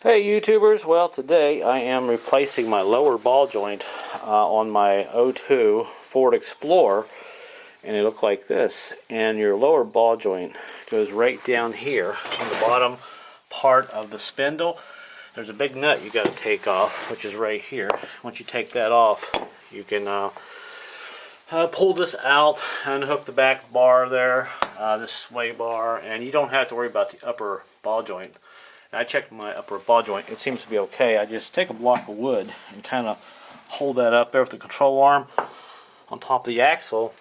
Hey YouTubers, well today I am replacing my lower ball joint on my '02 Ford Explorer, and it looked like this. And your lower ball joint goes right down here on the bottom part of the spindle. There's a big nut you got to take off, which is right here. Once you take that off, you can pull this out, unhook the back bar there, this sway bar, and you don't have to worry about the upper ball joint. I checked my upper ball joint. It seems to be okay. I just take a block of wood and kind of hold that up there with the control arm on top of the axle.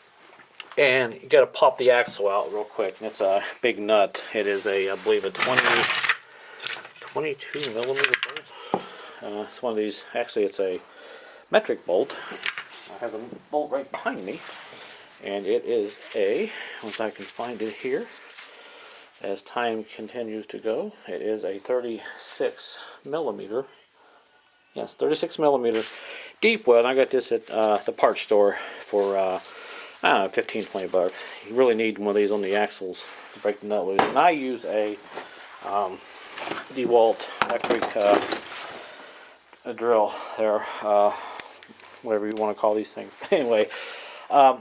And you got to pop the axle out real quick. And it's a big nut. It is I believe a 22 millimeter bolt. It's one of these. Actually, it's a metric bolt. I have the bolt right behind me. And it is once I can find it here, as time continues to go, it is a 36 millimeter. Yes, 36 millimeter deep well. And I got this at the parts store for I don't know, 15, 20 bucks. You really need one of these on the axles to break the nut loose. And I use a DeWalt electric a drill there, whatever you want to call these things. Anyway, I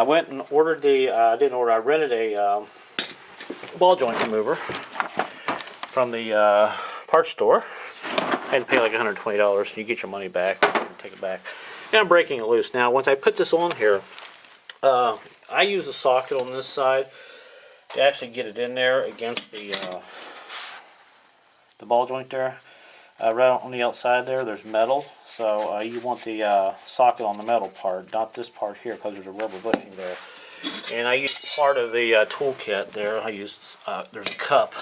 went and ordered I rented a ball joint remover from the parts store. I had to pay like $120 and you get your money back and take it back. And I'm breaking it loose. Now once I put this on here, I use a socket on this side to actually get it in there against the ball joint there. Right on the outside there's metal, so you want the socket on the metal part, not this part here, because there's a rubber bushing there. And I used part of the toolkit there. I used there's a cup,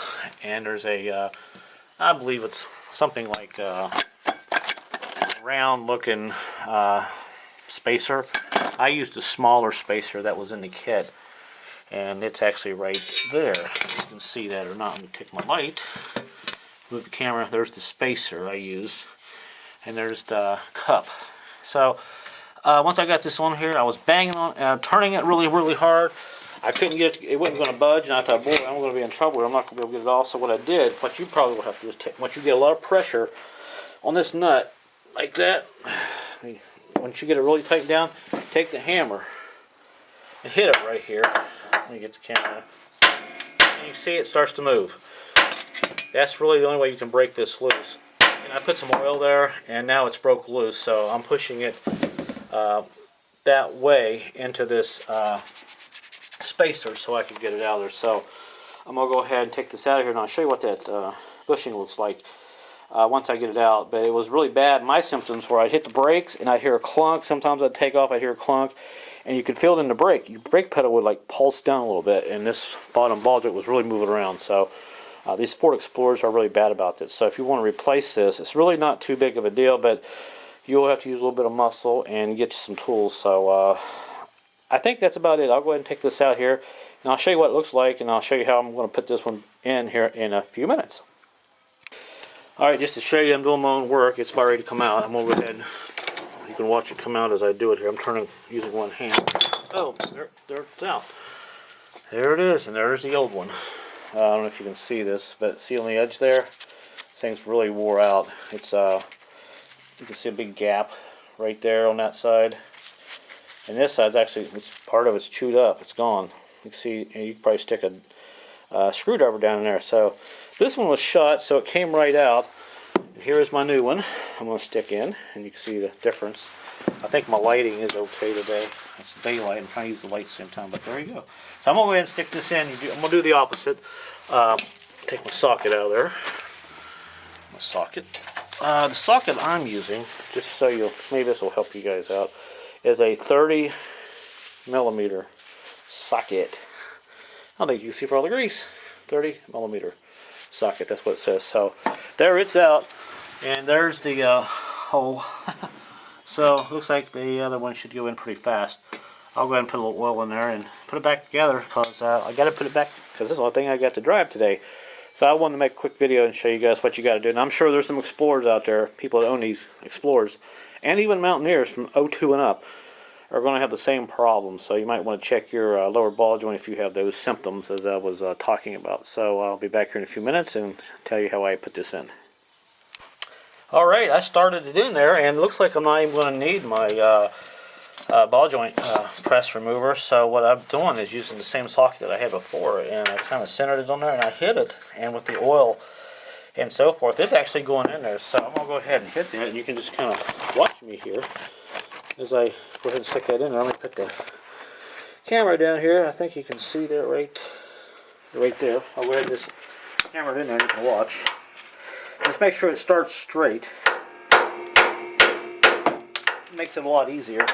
and there's a I believe it's something like a round looking spacer. I used a smaller spacer that was in the kit, and it's actually right there. You can see that or not. Let me take my light, move the camera. There's the spacer I use, and there's the cup. So once I got this on here, I was banging on, turning it really, really hard. I couldn't get it, it wasn't going to budge, and I thought, boy, I'm going to be in trouble. I'm not going to be able to get it off. So what I did, what you probably will have to do is take, once you get a lot of pressure on this nut, like that, once you get it really tight down, take the hammer and hit it right here. Let me get the camera. And you can see it starts to move. That's really the only way you can break this loose. And I put some oil there, and now it's broke loose, so I'm pushing it that way into this spacer so I can get it out of there. So I'm going to go ahead and take this out of here, and I'll show you what that bushing looks like once I get it out. But it was really bad. My symptoms were I'd hit the brakes and I'd hear a clunk. Sometimes I'd take off, I'd hear a clunk, and you could feel it in the brake. Your brake pedal would like pulse down a little bit, and this bottom ball joint was really moving around. So these Ford Explorers are really bad about this. So if you want to replace this, it's really not too big of a deal, but you'll have to use a little bit of muscle and get you some tools. So I think that's about it. I'll go ahead and take this out here, and I'll show you what it looks like, and I'll show you how I'm going to put this one in here in a few minutes. Alright, just to show you I'm doing my own work, it's about ready to come out. I'm going to go ahead, you can watch it come out as I do it here. I'm turning using one hand. Oh, there it's out. There it is, and there's the old one. I don't know if you can see this, but see on the edge there? This thing's really wore out. It's you can see a big gap right there on that side. And this side's actually, part of it's chewed up. It's gone. You can see, and you can probably stick a screwdriver down in there. So this one was shot, so it came right out. And here is my new one. I'm going to stick in, and you can see the difference. I think my lighting is okay today. It's daylight. I'm trying to use the light at the same time, but there you go. So I'm going to go ahead and stick this in. I'm going to do the opposite. Take my socket out of there. My socket. The socket I'm using, just so maybe this will help you guys out, is a 30 millimeter socket. I don't think you can see for all the grease. 30 millimeter socket, that's what it says. So there it's out, and there's the hole. So looks like the other one should go in pretty fast. I'll go ahead and put a little oil in there and put it back together, because I got to put it back, because this is the only thing I got to drive today. So I wanted to make a quick video and show you guys what you got to do. And I'm sure there's some Explorers out there, people that own these Explorers, and even Mountaineers from '02 and up, are going to have the same problem. So you might want to check your lower ball joint if you have those symptoms as I was talking about. So I'll be back here in a few minutes and tell you how I put this in. Alright, I started it in there, and it looks like I'm not even going to need my ball joint press remover. So what I'm doing is using the same socket that I had before, and I kind of centered it on there, and I hit it, and with the oil and so forth, it's actually going in there. So I'm going to go ahead and hit that, and you can just kind of watch me here as I go ahead and stick that in there. Let me put the camera down here. I think you can see that right there. I'll go ahead and just hammer it in there, and you can watch. Just make sure it starts straight. It makes it a lot easier.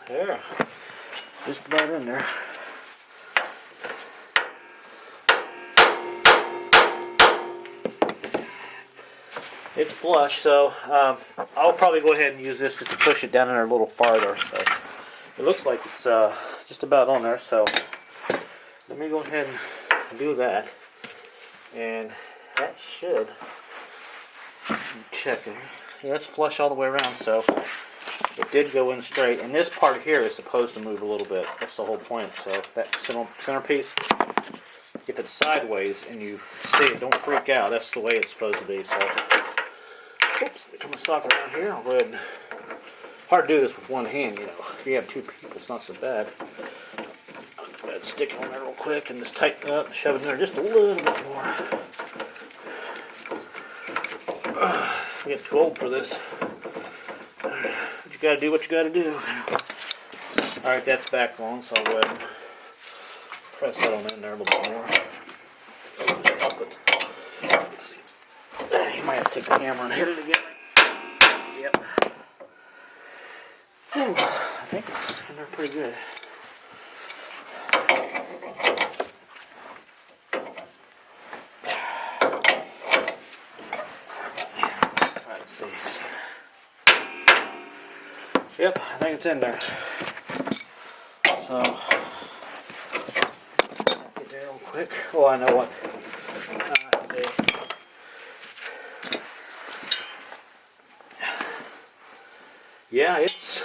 There, just about in there. It's flush, so I'll probably go ahead and use this just to push it down in there a little farther. So it looks like it's just about on there. So let me go ahead and do that, and that should check it. Yeah, it's flush all the way around, so it did go in straight. And this part here is supposed to move a little bit. That's the whole point. So that centerpiece, if it's sideways and you see it, don't freak out. That's the way it's supposed to be. So, oops, turn my socket around here. I'll go ahead and, hard to do this with one hand, you know. If you have two people, it's not so bad. I'll go ahead and stick it on there real quick and just tighten it up and shove it in there just a little bit more. I get too old for this. But you gotta do what you gotta do. Alright, that's back on, so I'll go ahead and press that on in there a little bit more. You might have to take the hammer and hit it again. Yep. Whew, I think it's in there pretty good. Let's see. Yep, I think it's in there. So, get there real quick. Oh, I know what. Yeah, it's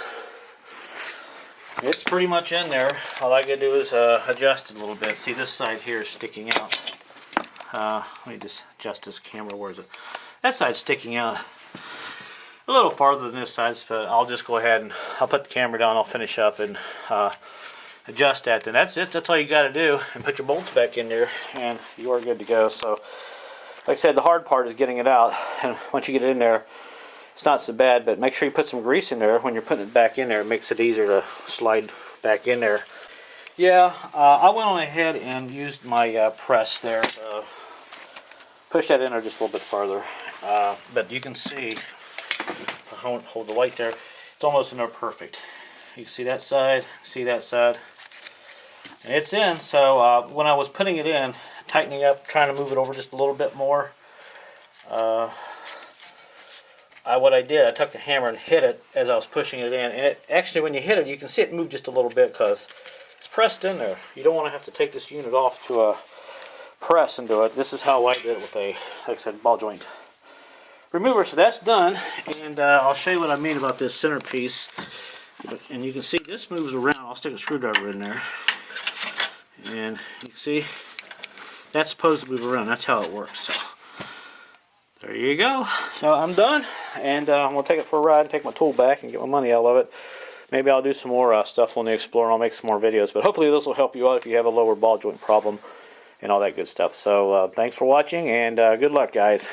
pretty much in there. All I gotta do is adjust it a little bit. See, this side here is sticking out. Let me just adjust this camera. Where is it? That side's sticking out a little farther than this side, but I'll just go ahead and I'll put the camera down. I'll finish up and adjust that. Then that's it. That's all you got to do. And put your bolts back in there, and you are good to go. So, like I said, the hard part is getting it out. And once you get it in there, it's not so bad. But make sure you put some grease in there when you're putting it back in there. It makes it easier to slide back in there. Yeah, I went on ahead and used my press there. Push that in there just a little bit farther. But you can see, I won't hold the light there, it's almost in there perfect. You can see that side, and it's in. So when I was putting it in, tightening up, trying to move it over just a little bit more, what I did, I took the hammer and hit it as I was pushing it in, and it actually, when you hit it, you can see it move just a little bit because it's pressed in there. You don't want to have to take this unit off to press and do it. This is how I did it with a, like I said, ball joint remover. So that's done, and I'll show you what I mean about this centerpiece. And you can see this moves around. I'll stick a screwdriver in there, and you can see that's supposed to move around. That's how it works. So there you go. So I'm done, and I'm gonna take it for a ride and take my tool back and get my money out of it. Maybe I'll do some more stuff on the Explorer. I'll make some more videos, but hopefully this will help you out if you have a lower ball joint problem and all that good stuff. So thanks for watching, and good luck, guys.